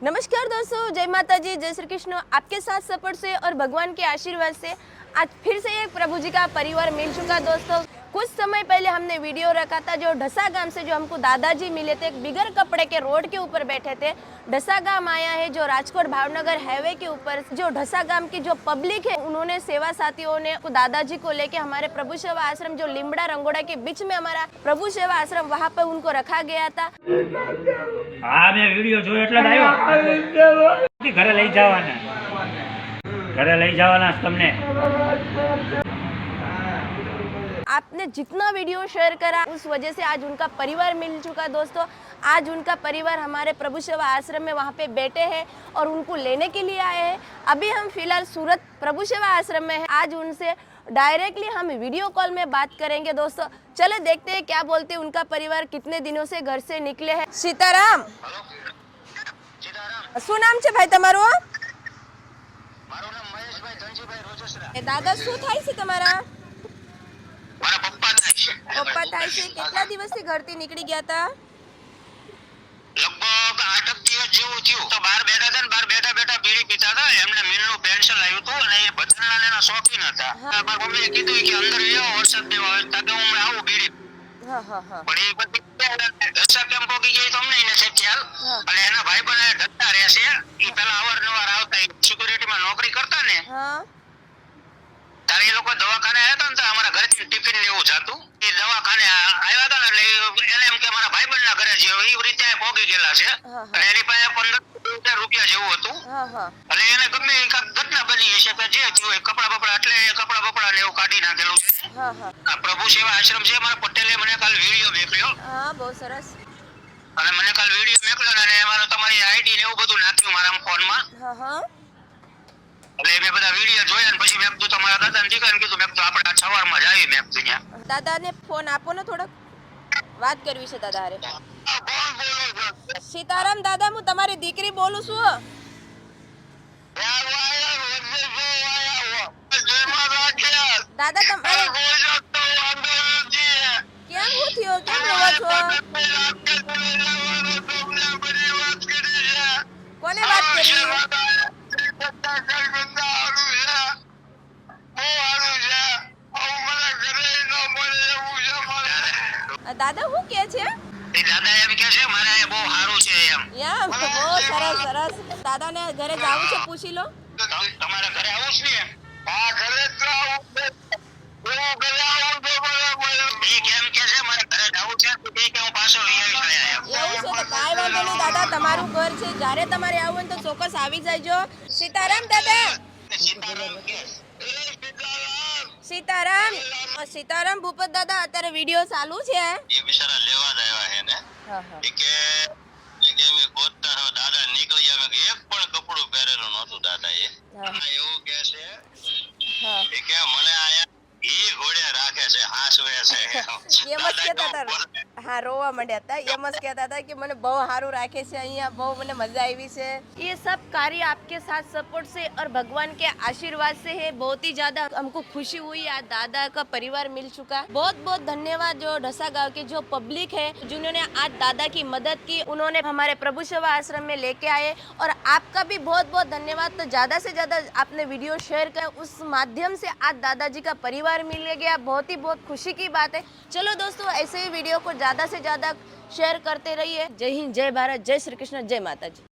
नमस्कार दोस्तों, जय माता जी, जय श्री कृष्ण। आपके साथ सपोर्ट से और भगवान के आशीर्वाद से आज फिर से एक प्रभु जी का परिवार मिल चुका। दोस्तों, कुछ समय पहले हमने वीडियो रखा था जो ढसा गांव से जो हमको दादाजी मिले थे, बिगर कपड़े के रोड के ऊपर बैठे थे। ढसा गांव आया है जो राजकोट भावनगर हाईवे के ऊपर। जो ढसा गांव की जो पब्लिक है, उन्होंने सेवा साथियों ने दादाजी को लेके हमारे प्रभु सेवा आश्रम जो लिमड़ा रंगोड़ा के बीच में हमारा प्रभु सेवा आश्रम, वहाँ पे उनको रखा गया था। हाँ, मैं वीडियो जो એટલે જ આવ્યો ઘરે લઈ જવાના તમને। आपने जितना वीडियो शेयर करा उस वजह से आज उनका परिवार मिल चुका। दोस्तों, आज उनका परिवार हमारे प्रभु सेवा आश्रम में वहाँ पे बैठे हैं और उनको लेने के लिए आए हैं। अभी हम फिलहाल सूरत प्रभु सेवा आश्रम में हैं। आज उनसे डायरेक्टली हम वीडियो कॉल में बात करेंगे। दोस्तों, चलो देखते हैं क्या बोलते हैं उनका परिवार कितने दिनों से घर से निकले हैं। सीताराम, શું નામ છે ભાઈ તમારું? મારું નામ મહેશભાઈ ધનજીભાઈ રોજસરા। દાદા શું થાય છે તમારા? મારા પપ્પા થાય છે। પપ્પા થાય છે। કેટલા દિવસથી ઘરથી નીકળી ગયા હતા? લગભગ 8 દિવસ જેવું થયું। તો બહાર બેઠા હતા ને બહાર બેઠા બેઠા બીડી પીતા હતા। એમને મિલનું પેન્શન આવ્યું હતું અને એ ભજનના એના શોખીન હતા। મારા મમ્મીએ કીધું કે અંદર લેવો વરસાદ દેવા આવે તાકે હું આવું બીડી। હા હા હા પણ એ પછી દશા કેમ પોકી ગઈ તો અમને નથી ખ્યાલ। અને એના ભાઈ બને ધત્તા રહેશે એ પેલા અવારનવાર આવતા સિક્યુરિટીમાં નોકરી કરતા ને હા ત્યારે એ લોકો દવાખાને આવ્યા હતા ને તો અમારા ઘરેથી ટિફિન લેવું જાતું। એ દવાખાને આવ્યા હતા ને એટલે એને એમ કે મારા ભાઈબંધના ઘરે જે એ રીતે પોગી ગયેલા છે અને એની પાસે 15,000 રૂપિયા જેવું હતું। હા હા એટલે એને ગમે એ ઘટના બની હશે કે જે થયું હોય કપડા બપડા એટલે કપડા બપડા ને એવું કાઢી નાખેલું છે। હા હા આ પ્રભુ સેવા આશ્રમ છે મારા પટેલે મને કાલ વિડિયો મોકલ્યો હા બહુ સરસ। અને મને કાલ વિડિયો મોકલ્યો અને મારો તમારી આઈડી ને એવું બધું નાખ્યું મારા ફોનમાં। હા હા એટલે મેં બધા વિડિયો જોયા ને પછી મેં કીધું તમારા દાદાને દીકરાને કીધું મેં કીધું આપણે આ સવારમાં જ આવી મેં કીધું ત્યાં। દાદાને ફોન આપો ને, થોડોક વાત કરવી છે દાદા હારે। કોણ બોલો છો? સીતારામ દાદા, હું તમારી દીકરી બોલું છું। યાર વાયા રોજે જો વાયા જેમાં રાખ્યા દાદા તમારે બોલો તો વાંધો નથી। કેમ હું થયો? કેમ રોવો છો? કોને વાત કરી? દાદા હું કે છે? દાદા એમ કે છે મારે બહુ સારું છે એમ। યા બહુ સરસ સરસ। દાદાને ઘરે જાવું છે, પૂછી લો। તમારા ઘરે આવું છે ને? હા, ઘરે જ આવું છે। હું ઘરે આવું તો બરાબર એ કેમ કે છે મારે ઘરે જાવું છે તો કે હું પાછો લઈ આવીશ અહીંયા એમ। એવું છે તો કાંઈ વાંધો નહીં દાદા, તમારું ઘર છે, જ્યારે તમારે આવવું હોય તો ચોક્કસ આવી જાયજો। સીતારામ દાદા। સીતારામ કે સીતારામ સીતારામ ભૂપત દાદા, અત્યારે વિડિયો ચાલુ છે। એ બિચારા લેવા જ આવ્યા છે ને હા હા એ કે મે ગોતતા હો દાદા નીકળી આવે કે એક પણ કપડું પહેરેલું નહોતું દાદા એ એવું કે છે હા એ કે મને આયા ઈ ઘોડે રાખે છે હાસવે છે એમ જ કહેતા હતા। હા, રોવા માંડ્યા હતા। એમ જ કહેતા હતા કે મને બહુ સારું રાખે છે, અહીંયા બહુ મને મजा આવી છે। ये सब कार्य आपके साथ सपोर्ट से और भगवान के आशीर्वाद से है। बहुत ही ज्यादा हमको खुशी हुई। आज दादा का परिवार मिल चुका। बहुत बहुत धन्यवाद जो ढसा गांव के जो पब्लिक है जिन्होंने आज दादा की मदद की, उन्होंने हमारे प्रभु सेवा आश्रम में लेके आए। और आपका भी बहुत बहुत धन्यवाद। तो ज्यादा से ज्यादा आपने वीडियो शेयर किया, उस माध्यम से आज दादाजी का परिवार मिल गया। बहुत ही बहुत खुशी की बात है। चलो दोस्तों, ऐसे ही वीडियो को ज्यादा से ज्यादा शेयर करते रहिए। जय हिंद, जय भारत, जय श्री कृष्ण, जय माता जी।